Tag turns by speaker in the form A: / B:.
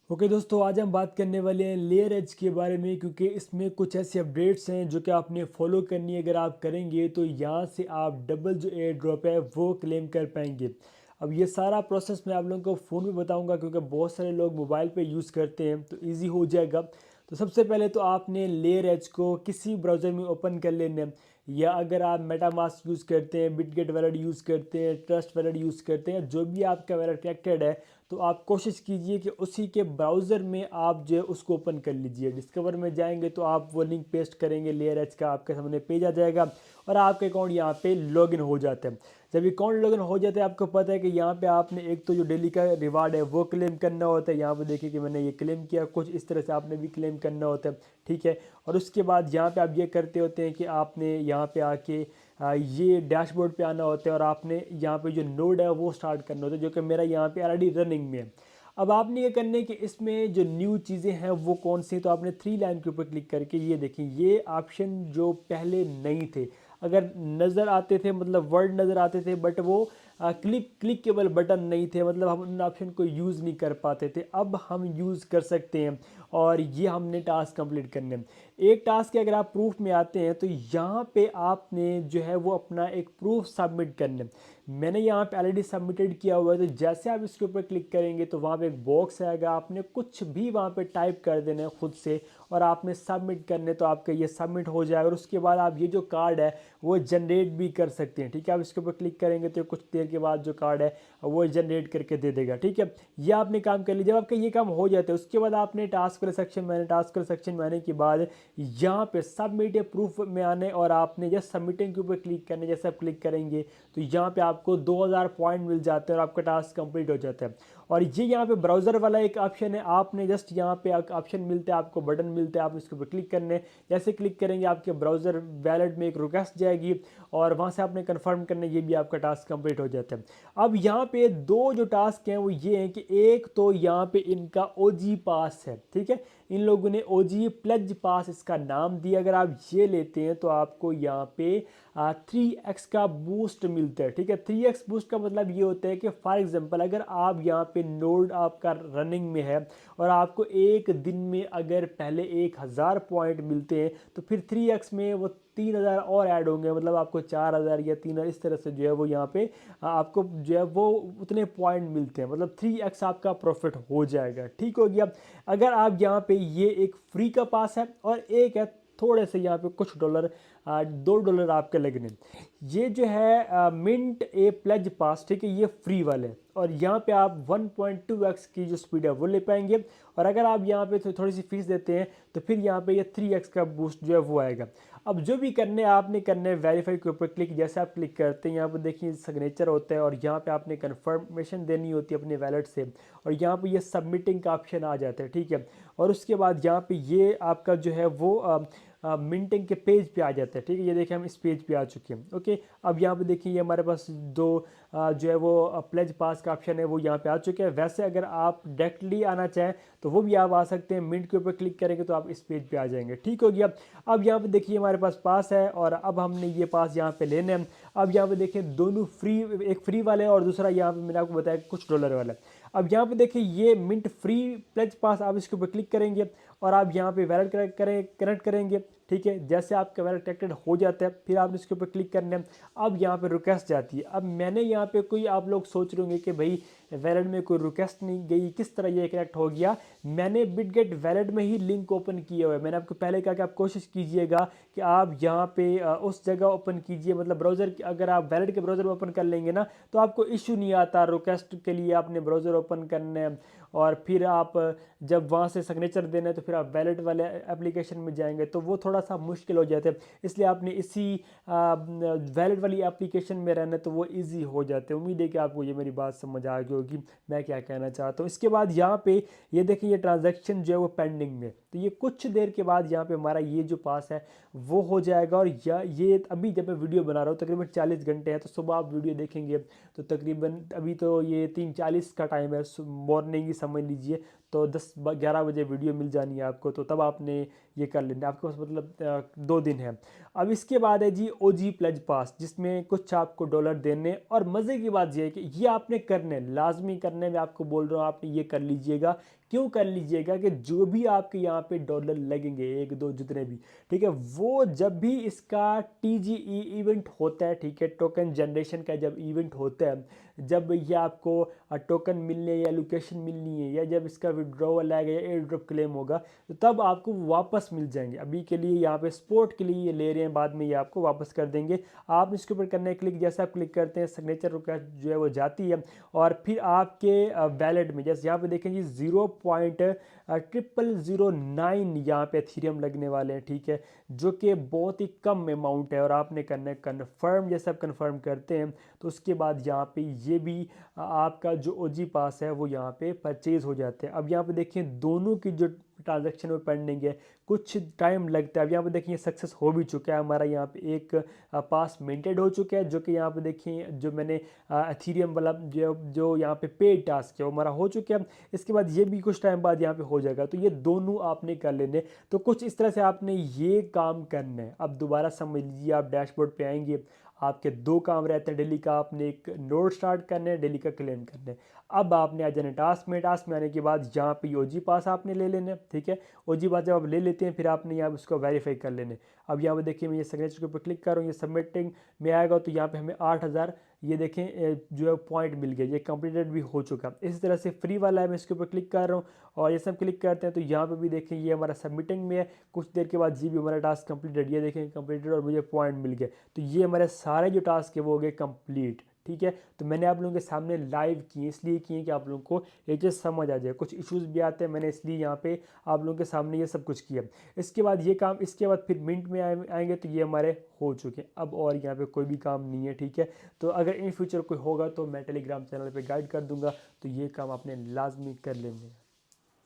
A: Okay दोस्तों, आज हम बात करने वाले हैं लेयर एज के बारे में, क्योंकि इसमें कुछ ऐसे अपडेट्स हैं जो कि आपने फॉलो करनी है। अगर आप करेंगे तो यहाँ से आप डबल जो एयर ड्रॉप है वो क्लेम कर पाएंगे। अब ये सारा प्रोसेस मैं आप लोगों को फ़ोन में बताऊंगा, क्योंकि बहुत सारे लोग मोबाइल पे यूज़ करते हैं तो इजी हो जाएगा। तो सबसे पहले तो आपने लेयर एज को किसी ब्राउज़र में ओपन कर लेना है, या अगर आप मेटामास्क यूज़ करते हैं, बिटगेट वैलेट यूज़ करते हैं, ट्रस्ट वैलेट यूज़ करते हैं, जो भी आपका वैलेट कनेक्टेड है, तो आप कोशिश कीजिए कि उसी के ब्राउज़र में आप जो है उसको ओपन कर लीजिए। डिस्कवर में जाएंगे तो आप वो लिंक पेस्ट करेंगे, लेयर एच का आपके सामने पेज आ जाएगा और आपका अकाउंट यहाँ पे लॉगिन हो जाता है। जब अकाउंट लॉगिन हो जाता है, आपको पता है कि यहाँ पे आपने एक तो जो डेली का रिवार्ड है वो क्लेम करना होता है। यहाँ पे देखिए कि मैंने ये क्लेम किया, कुछ इस तरह से आपने भी क्लेम करना होता है, ठीक है। और उसके बाद यहाँ पे आप ये करते होते हैं कि आपने यहाँ पे आके ये डैशबोर्ड पे आना होता है और आपने यहाँ पे जो नोड है वो स्टार्ट करना होता है, जो कि मेरा यहाँ पे ऑलरेडी रनिंग में है। अब आपने ये करना है कि इसमें जो न्यू चीज़ें हैं वो कौन सी हैं, तो आपने थ्री लाइन के ऊपर क्लिक करके ये देखें, ये ऑप्शन जो पहले नहीं थे, अगर नज़र आते थे, मतलब वर्ड नज़र आते थे, बट वो क्लिकेबल बटन नहीं थे, मतलब हम उन ऑप्शन को यूज़ नहीं कर पाते थे। अब हम यूज़ कर सकते हैं और ये हमने टास्क कंप्लीट करने हैं। एक टास्क के अगर आप प्रूफ में आते हैं तो यहाँ पे आपने जो है वो अपना एक प्रूफ सबमिट करना है। मैंने यहाँ पे ऑलरेडी सबमिटेड किया हुआ है, तो जैसे आप इसके ऊपर क्लिक करेंगे तो वहाँ पे एक बॉक्स आएगा, आपने कुछ भी वहाँ पे टाइप कर देना है खुद से और आपने सबमिट करने, तो आपका ये सबमिट हो जाएगा। और उसके बाद आप ये जो कार्ड है वो जनरेट भी कर सकते हैं, ठीक है। आप इसके ऊपर क्लिक करेंगे तो कुछ देर के बाद जो कार्ड है वो जनरेट करके दे देगा, ठीक है। ये आपने काम कर लिया। जब आपका ये काम हो जाता है उसके बाद आपने टास्क वाले सेक्शन में आने, टास्क वाले सेक्शन में आने के बाद यहाँ पे सबमिट प्रूफ में आने और आपने जस्ट सबमिटिंग के ऊपर क्लिक करने। जैसे आप क्लिक करेंगे तो यहाँ पे आपको 2000 पॉइंट मिल जाते हैं और आपका टास्क कंप्लीट हो जाता है। और ये यहाँ पे ब्राउज़र वाला एक ऑप्शन है, आपने जस्ट यहाँ पे ऑप्शन मिलता है, आपको बटन मिलता है, आप इसके ऊपर क्लिक करने, जैसे क्लिक करेंगे आपके ब्राउज़र वैलेट में एक रिक्वेस्ट जाएगी और वहाँ से आपने कन्फर्म करने, ये भी आपका टास्क कंप्लीट हो जाता है। अब यहाँ पे दो जो टास्क हैं वो ये हैं कि एक तो यहाँ पे इनका ओजी पास है, ठीक है। इन लोगों ने ओजी प्लज पास इसका नाम दिया। अगर आप ये लेते हैं तो आपको यहाँ पे 3x का बूस्ट मिलता है, ठीक है। 3x बूस्ट का मतलब ये होता है कि फॉर एग्जांपल अगर आप यहाँ पे नोड आपका रनिंग में है और आपको एक दिन में अगर पहले 1000 पॉइंट मिलते हैं तो फिर 3x में वो 3000 और ऐड होंगे, मतलब आपको 4000 या 3000 इस तरह से जो है वो यहाँ पे आपको जो है वो उतने पॉइंट मिलते हैं, मतलब 3x आपका प्रॉफिट हो जाएगा, ठीक हो गया। अगर आप यहाँ पे ये एक फ्री का पास है और एक है थोड़े से यहाँ पे कुछ डॉलर, $2 आपके लगने। ये जो है मिंट ए प्लेज पास, ठीक है, ये फ्री वाले, और यहाँ पे आप 1.2x की जो स्पीड है वो ले पाएंगे। और अगर आप यहाँ पे थोड़ी सी फीस देते हैं तो फिर यहाँ पे ये 3x का बूस्ट जो है वो आएगा। अब जो भी करने आपने करने वेरीफाई के ऊपर क्लिक, जैसे आप क्लिक करते हैं यहाँ पे देखिए सिग्नेचर होता है और यहाँ पे आपने कन्फर्मेशन देनी होती है अपने वैलेट से, और यहाँ पे ये सबमिटिंग का ऑप्शन आ जाता है, ठीक है। और उसके बाद यहाँ पे ये आपका जो है वो मिंटिंग के पेज पे आ जाता है, ठीक है। ये देखिए हम इस पेज पे आ चुके हैं, ओके। अब यहाँ पे देखिए ये हमारे पास दो जो है वो प्लेज पास का ऑप्शन है वो यहाँ पे आ चुके हैं। वैसे अगर आप डायरेक्टली आना चाहें तो वो भी आप आ सकते हैं, मिंट के ऊपर क्लिक करेंगे तो आप इस पेज पे आ जाएंगे, ठीक हो गया। अब यहाँ पे देखिए हमारे पास पास है और अब हमने ये पास यहाँ पे लेने हैं। अब यहाँ पे देखिए दोनों फ्री, एक फ्री वाले और दूसरा यहाँ पे मैंने आपको बताया कुछ डॉलर वाला। अब यहाँ पे देखिए ये मिंट फ्री प्लेज पास, आप इसके ऊपर क्लिक करेंगे और आप यहाँ पे वैलेट कनेक्ट करेंगे, ठीक है। जैसे आपका वैलेट कनेक्टेड हो जाता है फिर आप इसके ऊपर क्लिक करने हैं। अब यहाँ पे रिक्वेस्ट जाती है। अब मैंने यहाँ पे कोई, आप लोग सोच रहे होंगे कि भाई वैलेट में कोई रिक्वेस्ट नहीं गई, किस तरह ये कनेक्ट हो गया। मैंने बिटगेट वैलेट में ही लिंक ओपन किया हुआ है। मैंने आपको पहले कहा कि आप कोशिश कीजिएगा कि आप यहाँ पे उस जगह ओपन कीजिए, मतलब ब्राउज़र, अगर आप वैलेट के ब्राउज़र में ओपन कर लेंगे ना तो आपको इशू नहीं आता। रिक्वेस्ट के लिए आपने ब्राउज़र ओपन करना है और फिर आप जब वहाँ से सिग्नेचर देना है तो फिर आप वैलेट वाले एप्लीकेशन में जाएंगे तो वो थोड़ा सा मुश्किल हो जाता है। इसलिए आपने इसी वैलेट वाली एप्लीकेशन में रहना तो वो इजी हो जाते हैं। उम्मीद है कि आपको ये मेरी बात समझ आ गई होगी मैं क्या कहना चाहता हूँ। इसके बाद यहाँ पे ये देखिए ये ट्रांजैक्शन जो है वो पेंडिंग में, तो ये कुछ देर के बाद यहाँ पे हमारा ये जो पास है वो हो जाएगा। और ये अभी जब मैं वीडियो बना रहा हूँ तकरीबन 40 घंटे है, तो सुबह आप वीडियो देखेंगे तो तकरीबन अभी तो ये 3:40 का टाइम है, मॉर्निंग ही समझ लीजिए, तो 10-11 बजे वीडियो मिल जानी है आपको, तो तब आपने ये कर लेना आपके पास, मतलब 2 दिन है। अब इसके बाद है जी ओजी प्लेज पास, जिसमें कुछ आपको डॉलर देने, और मज़े की बात ये है कि ये आपने करने लाजमी करने, मैं आपको बोल रहा हूँ आपने ये कर लीजिएगा, क्यों कर लीजिएगा कि जो भी आपके यहाँ पे डॉलर लगेंगे एक दो जितने भी, ठीक है, वो जब भी इसका टीजीई इवेंट होता है, ठीक है, टोकन जनरेशन का जब इवेंट होता है, जब ये आपको टोकन मिलने या लोकेशन मिलनी है, या जब इसका विड्रॉवल आएगा या एयर ड्रॉप क्लेम होगा, तो तब आपको वापस मिल जाएंगे। अभी के लिए यहाँ पे स्पोर्ट के लिए ये ले रहे हैं, बाद में ये आपको वापस कर देंगे। आप इसके ऊपर करने क्लिक, जैसे आप क्लिक करते हैं सिग्नेचर रिक्वेस्ट जो है वो जाती है, और फिर आपके वैलेट में जैसे यहाँ पे देखें जी 0.0009 यहाँ पे एथीरियम लगने वाले हैं, ठीक है, जो कि बहुत ही कम अमाउंट है। और आपने करना है कन्फर्म। जैसे आप कन्फर्म करते हैं तो उसके बाद यहाँ पे ये भी आपका जो ओजी पास है वो यहाँ पे परचेज हो जाते हैं। अब यहाँ पे देखें दोनों की जो ट्रांजैक्शन में पेंडिंग है, कुछ टाइम लगता है। अब यहाँ पे देखिए सक्सेस हो भी चुका है हमारा, यहाँ पे एक पास मिंटेड हो चुका है, जो कि यहाँ पे देखिए जो मैंने एथीरियम वाला जो यहाँ पे पेड टास्क है वो हमारा हो चुका है। इसके बाद ये भी कुछ टाइम बाद यहाँ पे हो जाएगा। तो ये दोनों आपने कर लेने। तो कुछ इस तरह से आपने ये काम करना है। अब दोबारा समझ लीजिए, आप डैशबोर्ड पे आएंगे, आपके दो काम रहते हैं डेली का। आपने एक नोड स्टार्ट करना है, डेली का क्लेम करना है। अब आपने आ जाना टास्क में आने के बाद यहाँ पे ओजी पास आपने ले लेना है, ठीक है। ओजी पास जब आप ले लेते हैं फिर आपने यहाँ उसको वेरीफाई कर लेने। अब यहाँ पे देखिए मैं ये सिग्नेचर के ऊपर क्लिक कर रहा हूँ, ये सबमिटिंग में आएगा तो यहाँ पे हमें 8000 ये देखें जो है पॉइंट मिल गया, ये कंप्लीटेड भी हो चुका। इसी तरह से फ्री वाला है, मैं इसके ऊपर क्लिक कर रहा हूँ और ये सब क्लिक करते हैं तो यहाँ पे भी देखें ये हमारा सबमिटिंग में है। कुछ देर के बाद ये भी हमारा टास्क कंप्लीटेड, ये देखें कंप्लीटेड और मुझे पॉइंट मिल गए। तो ये हमारे सारे जो टास्क है वो हो गए कंप्लीट, ठीक है। तो मैंने आप लोगों के सामने लाइव किए, इसलिए किए कि आप लोगों को ये चीज़ समझ आ जाए। कुछ इश्यूज भी आते हैं, मैंने इसलिए यहाँ पे आप लोगों के सामने ये सब कुछ किया। इसके बाद ये काम, इसके बाद फिर मिनट में आएंगे तो ये हमारे हो चुके। अब और यहाँ पे कोई भी काम नहीं है, ठीक है। तो अगर इन फ्यूचर कोई होगा तो मैं टेलीग्राम चैनल पे गाइड कर दूंगा, तो ये काम आपने लाजमी कर लेंगे।